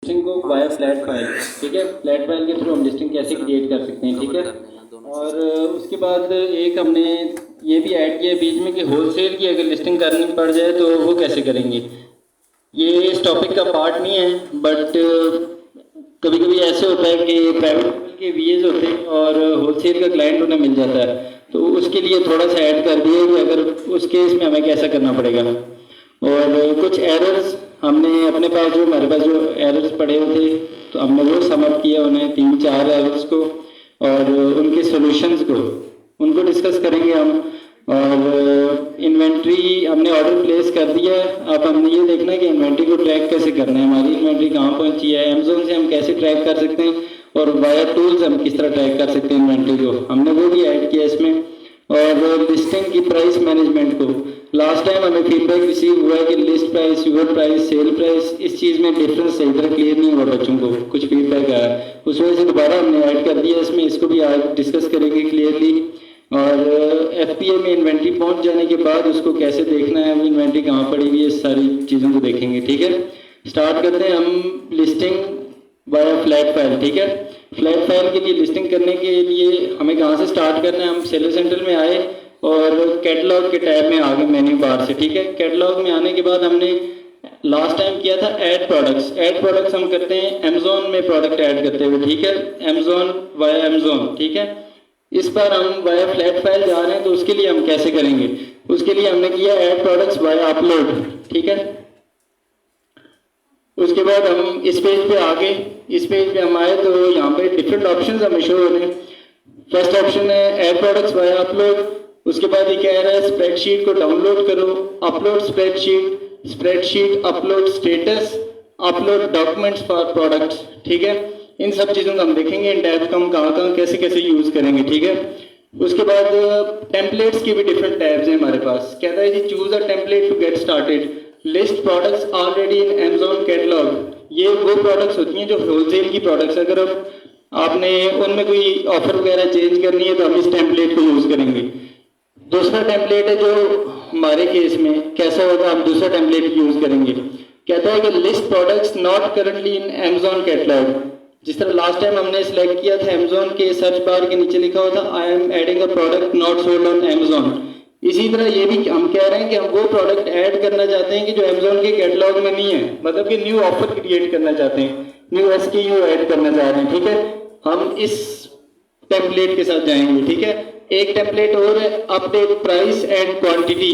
Listing को via flat file, ठीक है, फ्लैट फाइल के थ्रू हम लिस्टिंग कैसे क्रिएट कर सकते हैं, ठीक है। और उसके बाद एक हमने ये भी ऐड किया बीच में कि होलसेल की अगर लिस्टिंग करनी पड़ जाए तो वो कैसे करेंगे। ये इस टॉपिक का पार्ट नहीं है, बट कभी कभी ऐसे होता है कि प्राइवेट के वीएज होते हैं और होलसेल का क्लाइंट उन्हें मिल जाता है, तो उसके लिए थोड़ा सा ऐड कर दिया कि अगर उस केस में हमें कैसा करना पड़ेगा। और कुछ एरर्स हमने अपने पास जो हमारे पास जो एरर्स पड़े हुए थे तो हमने वो समअप किया उन्हें 3-4 एरर्स को और उनके सॉल्यूशंस को उनको डिस्कस करेंगे हम। और इन्वेंट्री हमने ऑर्डर प्लेस कर दिया है। अब हमने ये देखना है कि इन्वेंट्री को ट्रैक कैसे करना है, हमारी इन्वेंट्री कहाँ पहुँची है, अमेजोन से हम कैसे ट्रैक कर सकते हैं और वाया टूल्स हम किस तरह ट्रैक कर सकते हैं इन्वेंट्री को, हमने वो भी ऐड किया इसमें। और लिस्टिंग की प्राइस मैनेजमेंट को लास्ट टाइम हमें फीडबैक रिसीव हुआ है कि list price, your price, sale price, इस चीज़ में डिफरेंस सही तरह क्लियर नहीं हुआ बच्चों को, कुछ फीडबैक आया, उस वजह से दोबारा हमने ऐड कर दिया इसमें, इसको भी आज डिस्कस करेंगे क्लियरली। और एफपीए में इन्वेंट्री पहुंच जाने के बाद उसको कैसे देखना है, वो इन्वेंट्री कहाँ पड़ी हुई है, सारी चीज़ों को देखेंगे, ठीक है। स्टार्ट करते हैं हम लिस्टिंग वाया फ्लैट फाइल, ठीक है। फ्लैट फाइल के लिए लिस्टिंग करने के लिए हमें कहाँ से स्टार्ट करना है, हम सेलर सेंटर में आए और कैटलॉग के टैब में आ गए मेन्यू बार से, ठीक है। कैटलॉग में आने के बाद हमने लास्ट टाइम किया था ऐड प्रोडक्ट्स, ऐड प्रोडक्ट्स हम करते हैं अमेजोन में प्रोडक्ट ऐड करते हुए, ठीक है, अमेजोन वाया अमेजोन, ठीक है। इस बार हम वाया फ्लैट फाइल जा रहे हैं तो उसके लिए हम कैसे करेंगे, उसके लिए हमने किया ऐड प्रोडक्ट्स वाया अपलोड, ठीक है। उसके बाद हम इस पेज पे आ गए, इस पेज पे हम आए तो यहाँ पे डिफरेंट ऑप्शंस हमें शो हो रहे हैं। फर्स्ट ऑप्शन है ऐड प्रोडक्ट्स वाया अपलोड, उसके बाद ये कह रहा है स्प्रेडशीट को डाउनलोड करो, upload spreadsheet, spreadsheet upload status, upload documents for products, ठीक है। इन सब चीज़ों को हम देखेंगे, इन टैब्स को हम कहाँ कैसे कैसे यूज़ करेंगे, ठीक है। उसके बाद टेम्पलेट्स की भी डिफरेंट टैब्स हैं हमारे पास। कहता है जी choose a template to get started, list products already in Amazon catalogue. ये वो प्रोडक्ट्स होती हैं जो होलसेल की प्रोडक्ट्स, अगर अब आपने उनमें कोई ऑफर वगैरह चेंज करनी है तो हम इस टेम्पलेट को यूज़ करेंगे। दूसरा टेम्पलेट है जो हमारे केस में कैसा होगा, हम दूसरा टेम्पलेट यूज़ करेंगे। कहता है कि list products not currently in Amazon catalogue, जिस तरह लास्ट टाइम हमने सिलेक्ट किया था अमेजोन के सर्च बार के नीचे लिखा हुआ था I am adding a product not sold on Amazon, इसी तरह ये भी हम कह रहे हैं कि हम वो प्रोडक्ट ऐड करना चाहते हैं कि जो अमेजोन के कैटलॉग में नहीं है, मतलब कि न्यू ऑफर क्रिएट करना चाहते हैं, न्यू एसकेयू ऐड करना चाह रहे हैं, ठीक है। हम इस टेम्पलेट के साथ जाएंगे, ठीक है। एक टेम्पलेट और है update price and quantity.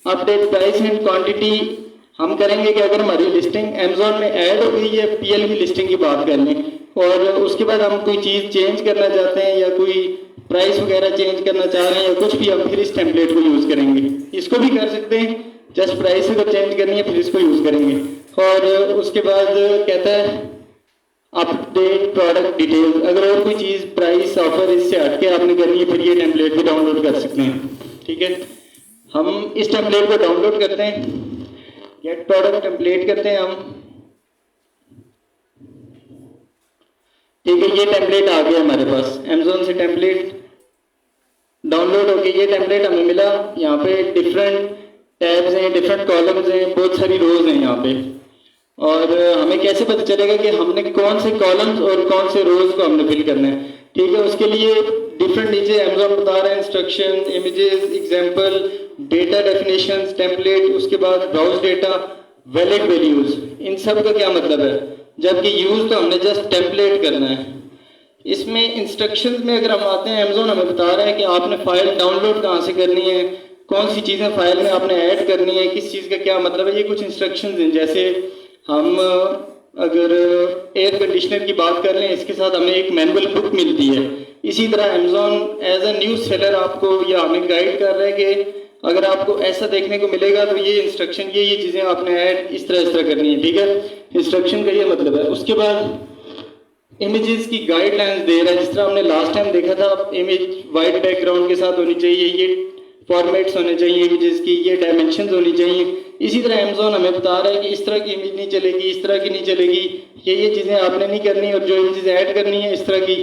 Update price and quantity हम करेंगे कि अगर हमारी लिस्टिंग अमेजोन में ऐड हो गई है, पीएलवी लिस्टिंग की बात कर लें, और उसके बाद हम कोई चीज़ चेंज करना चाहते हैं या कोई प्राइस वगैरह चेंज करना चाह रहे हैं या कुछ भी, हम फिर इस टेम्पलेट को यूज़ करेंगे। इसको भी कर सकते हैं, जस्ट प्राइस अगर चेंज करनी है फिर इसको यूज़ करेंगे। और उसके बाद कहता है अपडेट प्रोडक्ट डिटेल्स, अगर और कोई चीज़ प्राइस ऑफर इससे हट के आपने करनी है फिर ये टेम्पलेट भी डाउनलोड कर सकते हैं, ठीक है। हम इस टेम्पलेट को डाउनलोड करते हैं, गेट प्रोडक्ट टेम्पलेट करते हैं हम, ठीक है। ये टेम्पलेट आ गया हमारे पास, अमेजोन से टेम्पलेट डाउनलोड हो गया, ये टेम्पलेट हमें मिला। यहाँ पे डिफरेंट टैब्स हैं, डिफरेंट कॉलम्स हैं, बहुत सारी रोज हैं यहाँ पे। और हमें कैसे पता चलेगा कि हमने कौन से कॉलम्स और कौन से रोज को हमने फिल करना है, ठीक है। उसके लिए डिफरेंट नीचे अमेजोन बता रहा है instruction, images, example, data definitions, template, उसके बाद ब्राउज डेटा, वैलिड वैल्यूज, इन सब का क्या मतलब है, जबकि यूज तो हमने जस्ट टेम्पलेट करना है। इसमें इंस्ट्रक्शंस में अगर हम आते हैं, अमेजोन हमें बता रहा है कि आपने फाइल डाउनलोड कहाँ से करनी है, कौन सी चीज़ें फाइल में आपने ऐड करनी है, किस चीज़ का क्या मतलब है, ये कुछ इंस्ट्रक्शंस हैं। जैसे हम अगर एयर कंडीशनर की बात कर लें, इसके साथ हमें एक मैनुअल बुक मिलती है। इसी तरह Amazon as a news seller आपको या हमें गाइड कर रहा है कि अगर आपको ऐसा देखने को मिलेगा तो ये इंस्ट्रक्शन, ये चीज़ें आपने ऐड इस तरह करनी है, ठीक है। इंस्ट्रक्शन का ये मतलब है। उसके बाद इमेजेस की गाइडलाइंस दे रहा है, जिस तरह हमने लास्ट टाइम देखा था, इमेज वाइट बैकग्राउंड के साथ होनी चाहिए, ये फॉर्मेट्स होने चाहिए इमेजेस की, ये डायमेंशंस होनी चाहिए। इसी तरह अमेजोन हमें बता रहा है कि इस तरह की इमेज नहीं चलेगी, इस तरह की नहीं चलेगी, ये चीज़ें आपने नहीं करनी, और जो इमेजेस ऐड करनी है इस तरह की,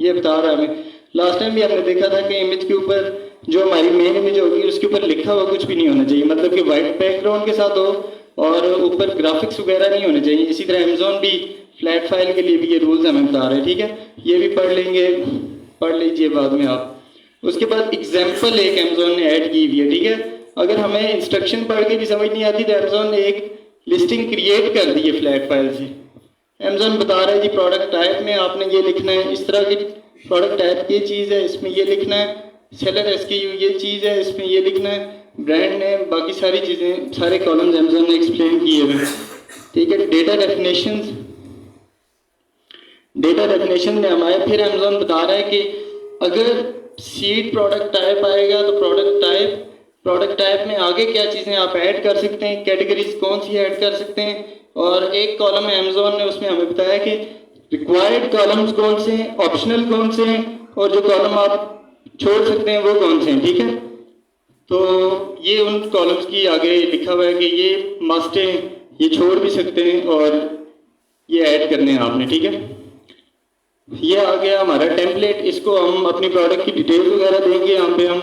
ये बता रहा है हमें। लास्ट टाइम भी हमने देखा था कि इमेज के ऊपर जो हमारी मेन इमेज होगी उसके ऊपर लिखा हुआ कुछ भी नहीं होना चाहिए, मतलब कि वाइट बैकग्राउंड के साथ हो और ऊपर ग्राफिक्स वगैरह नहीं होने चाहिए। इसी तरह अमेज़ॉन भी फ्लैट फाइल के लिए भी ये रूल्स हमें बता रहे हैं, ठीक है, ये भी पढ़ लेंगे, पढ़ लीजिए बाद में आप। उसके बाद एग्जाम्पल एक अमेज़ॉन ने ऐड की हुई है, ठीक है, अगर हमें इंस्ट्रक्शन पढ़ के भी समझ नहीं आती तो अमेज़ॉन ने एक लिस्टिंग क्रिएट कर दी है फ्लैट फाइल से। अमेज़ॉन बता रहा है जी प्रोडक्ट टाइप में आपने ये लिखना है, इस तरह की प्रोडक्ट टाइप ये चीज़ है, इसमें ये लिखना है, सेलर SKU ये चीज़ है, इसमें ये लिखना है, ब्रांड नेम, बाकी सारी चीज़ें, सारे कॉलम्स अमेज़ॉन ने एक्सप्लेन किए हुए हैं, ठीक है। डेटा डेफिनेशन में हमारे फिर अमेज़ॉन बता रहा है कि अगर सीड प्रोडक्ट टाइप आएगा तो प्रोडक्ट टाइप में आगे क्या चीज़ें आप ऐड कर सकते हैं, कैटेगरीज कौन सी ऐड कर सकते हैं, और एक कॉलम है अमेज़ॉन ने उसमें हमें बताया कि रिक्वायर्ड कॉलम्स कौन से हैं, ऑप्शनल कौन से हैं, और जो कॉलम आप छोड़ सकते हैं वो कौन से हैं, ठीक है। तो ये उन कॉलम्स की आगे लिखा हुआ है कि ये मस्ट है, ये छोड़ भी सकते हैं और ये ऐड करने हैं आपने, ठीक है। ये आ गया हमारा टेम्पलेट, इसको हम अपनी प्रोडक्ट की डिटेल वगैरह देंगे यहाँ पे हम,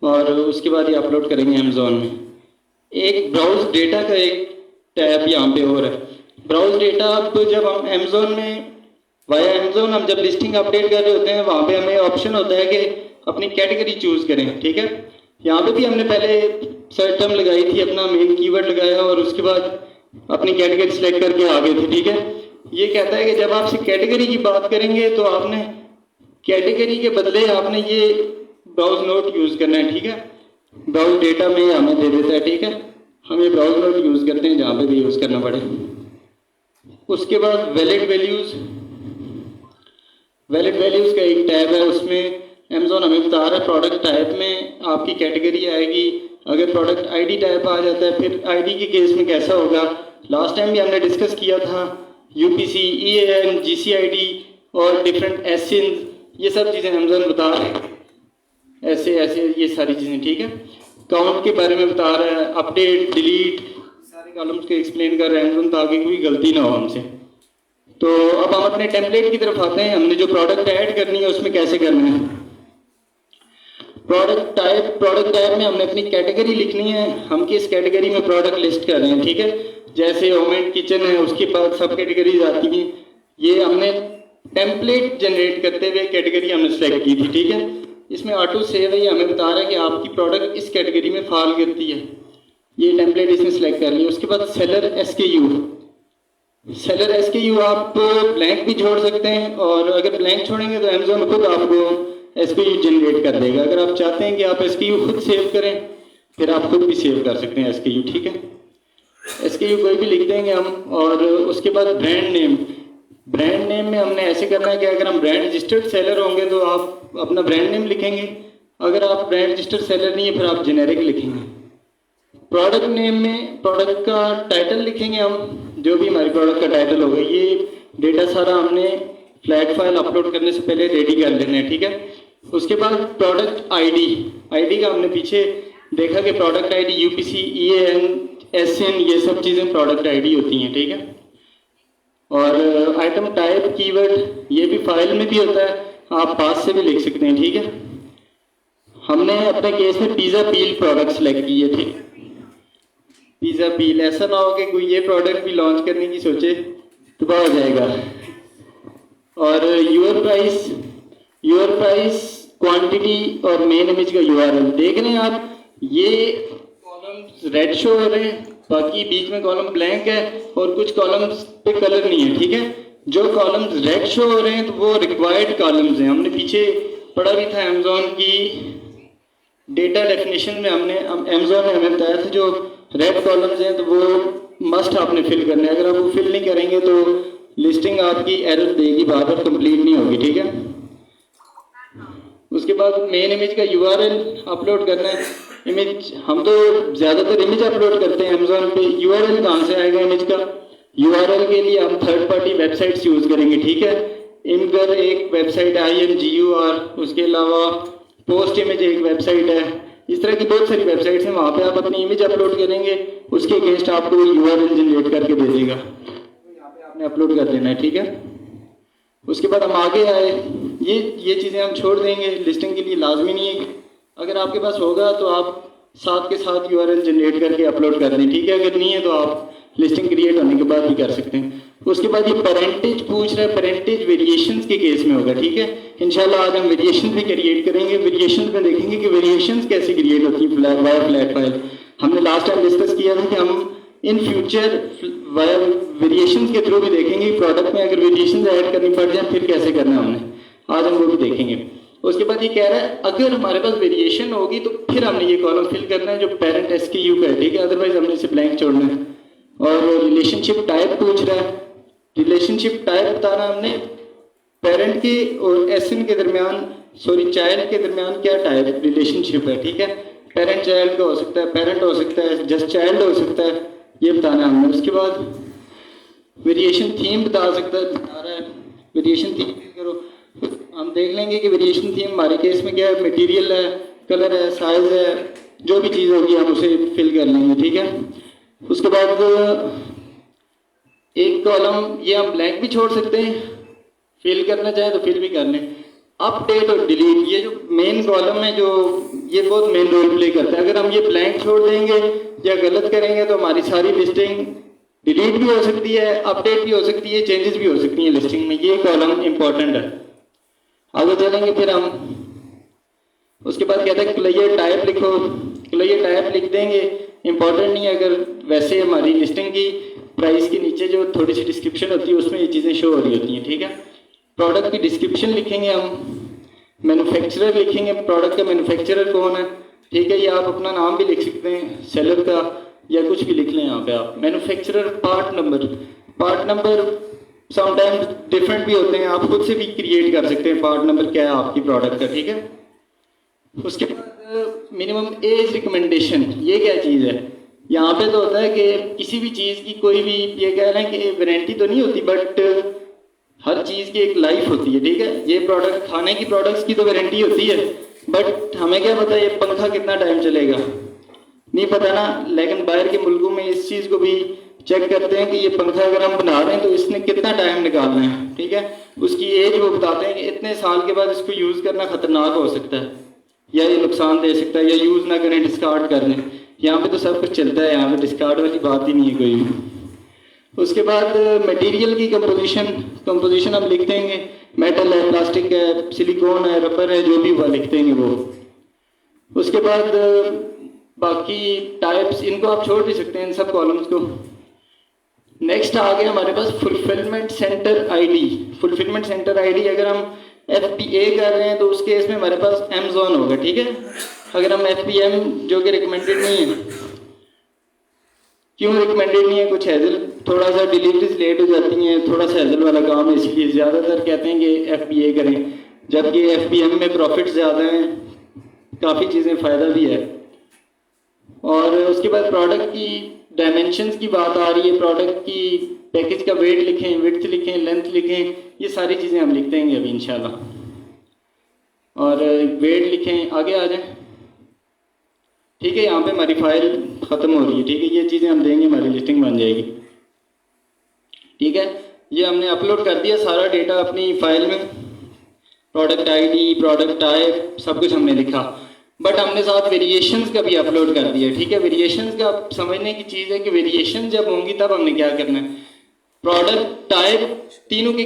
और उसके बाद ये अपलोड करेंगे अमेज़ॉन में। एक ब्राउज डेटा का एक टैब यहाँ पे और है। ब्राउज डेटा अब जब हम अमेज़ॉन में वाया अमेज़ॉन हम जब लिस्टिंग अपडेट कर रहे होते हैं, वहाँ पे हमें ऑप्शन होता है कि अपनी कैटेगरी चूज करें, ठीक है। यहाँ पे भी हमने पहले सर्च टर्म लगाई थी, अपना मेन कीवर्ड लगाया और उसके बाद अपनी कैटेगरी सेलेक्ट करके आ गए थे, ठीक है। ये कहता है कि जब आपसे कैटेगरी की बात करेंगे तो आपने कैटेगरी के बदले आपने ये ब्राउज नोट यूज करना है, ठीक है। ब्राउज डेटा में हमें दे देता है, ठीक है, हम ये ब्राउज नोट यूज करते हैं जहाँ पे भी यूज करना पड़े। उसके बाद वैलिड वैल्यूज का एक टैब है, उसमें अमेज़ॉन हमें बता रहा है प्रोडक्ट टाइप में आपकी कैटेगरी आएगी, अगर प्रोडक्ट ID टाइप आ जाता है फिर ID के केस में कैसा होगा। लास्ट टाइम भी हमने डिस्कस किया था UPC, EAN, GCID और डिफरेंट एसिन, ये सब चीज़ें अमेज़ॉन बता रहे हैं, ऐसे ये सारी चीज़ें, ठीक है। काउंट के बारे में बता रहा है, अपडेट, डिलीट, सारे कॉलम्स को एक्सप्लेन कर रहे हैं अमेज़ॉन ताकि कोई गलती ना हो हमसे। तो अब हम अपने टेम्पलेट की तरफ आते हैं, हमने जो प्रोडक्ट ऐड करनी है उसमें कैसे करना है। प्रोडक्ट टाइप में हमने अपनी कैटेगरी लिखनी है, हम किस कैटेगरी में प्रोडक्ट लिस्ट कर रहे हैं, ठीक है। जैसे होम एंड किचन है, उसके बाद सब कैटेगरीज आती हैं, ये हमने टेम्पलेट जनरेट करते हुए कैटेगरी हमने सेलेक्ट की थी, ठीक है। इसमें ऑटो सेव है, ये हमें बता रहा है कि आपकी प्रोडक्ट इस कैटेगरी में फॉल करती है, ये टेम्पलेट इसमें सेलेक्ट कर लिया। उसके बाद सेलर SKU आप ब्लैंक भी छोड़ सकते हैं, और अगर ब्लैंक छोड़ेंगे तो अमेज़ॉन खुद आपको SKU जनरेट कर देगा। अगर आप चाहते हैं कि आप SKU खुद सेव करें फिर आप खुद भी सेव कर सकते हैं SKU, ठीक है। SKU कोई भी लिख देंगे हम। और उसके बाद ब्रांड नेम में हमने ऐसे करना है कि अगर हम ब्रांड रजिस्टर्ड सेलर होंगे तो आप अपना ब्रांड नेम लिखेंगे, अगर आप ब्रांड रजिस्टर्ड सेलर नहीं है फिर आप जेनेरिक लिखेंगे। प्रोडक्ट नेम में प्रोडक्ट का टाइटल लिखेंगे हम, जो भी हमारी प्रोडक्ट का टाइटल होगा। ये डेटा सारा हमने फ्लैट फाइल अपलोड करने से पहले रेडी कर लेना है, ठीक है। उसके बाद प्रोडक्ट ID का हमने पीछे देखा कि product ID UPC, EAN, SN, ये सब चीज़ें प्रोडक्ट ID होती हैं, ठीक है। और आइटम टाइप कीवर्ड ये भी फाइल में भी होता है, आप पास से भी लिख सकते हैं, ठीक है। हमने अपने केस में पिज़्ज़ा पील प्रोडक्ट सेलेक्ट किए थे। पिज़्ज़ा पील, ऐसा ना हो कि कोई ये प्रोडक्ट भी लॉन्च करने की सोचे तो हो जाएगा। और योर प्राइस क्वांटिटी और मेन इमेज का URL देख रहे हैं आप, ये कॉलम्स रेड शो हो रहे हैं, बाकी बीच में कॉलम ब्लैंक है और कुछ कॉलम्स पे कलर नहीं है, ठीक है। जो कॉलम्स रेड शो हो रहे हैं तो वो रिक्वायर्ड कॉलम्स हैं। हमने पीछे पढ़ा भी था अमेज़ॉन की डेटा डेफिनेशन में, अमेज़ॉन ने हमें बताया था जो रेड कॉलम्स हैं तो वो मस्ट आपने फिल करने हैं, अगर आप वो फिल नहीं करेंगे तो लिस्टिंग आपकी एरर देगी, बार कंप्लीट नहीं होगी, ठीक है। उसके बाद मेन इमेज का URL अपलोड करना है। इमेज हम तो ज़्यादातर इमेज अपलोड करते हैं अमेज़ॉन पे, URL कहाँ से आएगा इमेज का। URL के लिए हम थर्ड पार्टी वेबसाइट्स यूज़ करेंगे, ठीक है। इमगर एक वेबसाइट है, IMGU, और उसके अलावा पोस्ट इमेज एक वेबसाइट है, इस तरह की बहुत सारी वेबसाइट्स हैं। वहाँ पे आप अपनी इमेज अपलोड करेंगे, उसके अगेंस्ट आपको URL जनरेट करके दे देगा, यहाँ पे आपने अपलोड कर देना है, ठीक है। उसके बाद हम आगे आए, ये चीज़ें हम छोड़ देंगे, लिस्टिंग के लिए लाजमी नहीं है। अगर आपके पास होगा तो आप साथ के साथ URL जनरेट करके अपलोड कर दें, ठीक है। अगर नहीं है तो आप लिस्टिंग क्रिएट होने के बाद भी कर सकते हैं। उसके बाद ये पेरेंटेज पूछ रहा है, पेरेंटेज वेरिएशंस के केस में होगा, ठीक है। इंशाल्लाह आज हम वेरिएशन भी क्रिएट करेंगे, वेरिएशन में देखेंगे कि वेरिएशंस कैसे क्रिएट होती है वाया फ्लैट फाइल। हमने लास्ट टाइम डिस्कस किया था कि हम इन फ्यूचर वाया वेरिएशंस के थ्रू भी देखेंगे प्रोडक्ट में अगर वेरिएशंस ऐड करनी पड़ जाए फिर कैसे करना है हमने, आज हम वो भी देखेंगे। उसके बाद ये कह रहा है अगर हमारे पास वेरिएशन होगी तो फिर हमने ये कॉलम फिल करना है जो पेरेंट SKU का है, ठीक है, अदरवाइज हमने इसे ब्लैंक छोड़ना है। और रिलेशनशिप टाइप पूछ रहा है, रिलेशनशिप टाइप बताना हमने पेरेंट के और SN के दरमियान, सॉरी चाइल्ड के दरमियान क्या टाइप रिलेशनशिप है, ठीक है। पेरेंट चाइल्ड का हो सकता है, पेरेंट हो सकता है, जस्ट चाइल्ड हो सकता है, ये बताना है हमने। उसके बाद वेरिएशन थीम बता रहा है, वेरिएशन थीम करो, हम देख लेंगे कि वेरिएशन थीम हमारे केस में क्या है, मटेरियल है, कलर है, साइज है, जो भी चीज़ होगी हम उसे फिल कर लेंगे, ठीक है। उसके बाद एक कॉलम ये हम ब्लैंक भी छोड़ सकते हैं, फिल करना चाहे तो फिल भी कर लें। अपडेट और डिलीट ये जो मेन कॉलम है जो ये बहुत मेन रोल प्ले करता है। अगर हम ये ब्लैंक छोड़ देंगे या गलत करेंगे तो हमारी सारी लिस्टिंग डिलीट भी हो सकती है, अपडेट भी हो सकती है, चेंजेस भी हो सकती है लिस्टिंग में। ये कॉलम इंपॉर्टेंट है। आगे चलेंगे फिर हम। उसके बाद कहता है क्लियर टाइप लिखो, क्लियर टाइप लिख देंगे, इंपॉर्टेंट नहीं है। अगर वैसे हमारी लिस्टिंग की प्राइस के नीचे जो थोड़ी सी डिस्क्रिप्शन होती है उसमें ये चीज़ें शो हो रही होती हैं, ठीक है। प्रोडक्ट की डिस्क्रिप्शन लिखेंगे हम, मैन्युफैक्चरर लिखेंगे, प्रोडक्ट का मैन्युफैक्चरर कौन है, ठीक है। ये आप अपना नाम भी लिख सकते हैं, सेलर का, या कुछ भी लिख लें यहाँ पे आप। Manufacturer part number sometimes different भी होते हैं, आप खुद से भी क्रिएट कर सकते हैं पार्ट नंबर क्या है आपकी प्रोडक्ट का, ठीक है। उसके बाद मिनिमम एज रिकमेंडेशन, ये क्या चीज़ है। यहाँ पे तो होता है कि किसी भी चीज़ की कोई भी ये कह रहे हैं कि वारंटी तो नहीं होती, बट हर चीज़ की एक लाइफ होती है, ठीक है। ये प्रोडक्ट खाने की प्रोडक्ट्स की तो वारंटी होती है, बट हमें क्या पता ये पंखा कितना टाइम चलेगा, नहीं पता ना। लेकिन बाहर के मुल्कों में इस चीज़ को भी चेक करते हैं कि ये पंखा अगर हम बना रहे हैं तो इसने कितना टाइम निकालना है, ठीक है। उसकी एज वो बताते हैं कि इतने साल के बाद इसको यूज़ करना खतरनाक हो सकता है, या ये नुकसान दे सकता है, या यूज़ ना करें, डिस्कार्ड कर दें। यहाँ पे तो सब कुछ चलता है, यहाँ पे डिस्कार्ड वाली बात ही नहीं है कोई भी। उसके बाद मटेरियल की कंपोजिशन हम लिख देंगे, मेटल है, प्लास्टिक है, सिलिकॉन है, रबर है, जो भी हुआ लिख देंगे वो। उसके बाद बाकी टाइप्स इनको आप छोड़ भी सकते हैं इन सब कॉलम्स को। नेक्स्ट आ गया हमारे पास fulfilment centre ID. Fulfilment centre ID अगर हम FBA कर रहे हैं तो उस केस में हमारे पास Amazon होगा, ठीक है। अगर हम FBM जो कि रिकमेंडेड नहीं है, क्यों रिकमेंडेड नहीं है, कुछ हैजल, थोड़ा सा डिलीवरीज लेट हो जाती हैं, थोड़ा सा हैजल वाला काम है, इसलिए ज़्यादातर कहते हैं कि FBA करें, जबकि FBM में प्रॉफिट ज़्यादा हैं, काफ़ी चीज़ें फ़ायदा भी है। और उसके बाद प्रोडक्ट की डायमेंशंस की बात आ रही है, प्रोडक्ट की पैकेज का वेट लिखें, विड्थ लिखें, लेंथ लिखें, ये सारी चीज़ें हम लिख देंगे अभी इंशाल्लाह। और वेट लिखें, आगे आ जाएं, ठीक है। यहाँ पे हमारी फाइल ख़त्म हो रही है, ठीक है। ये चीज़ें हम देंगे, हमारी लिस्टिंग बन जाएगी, ठीक है। ये हमने अपलोड कर दिया सारा डेटा अपनी फाइल में, प्रोडक्ट ID, प्रोडक्ट टाइप, सब कुछ हमने लिखा, बट हमने साथ वेरिएशंस का भी अपलोड कर दिया, ठीक है। वेरिएशंस का समझने की चीज़ है कि वेरिएशन जब होंगी तब हमने क्या करना है, प्रोडक्ट टाइप तीनों के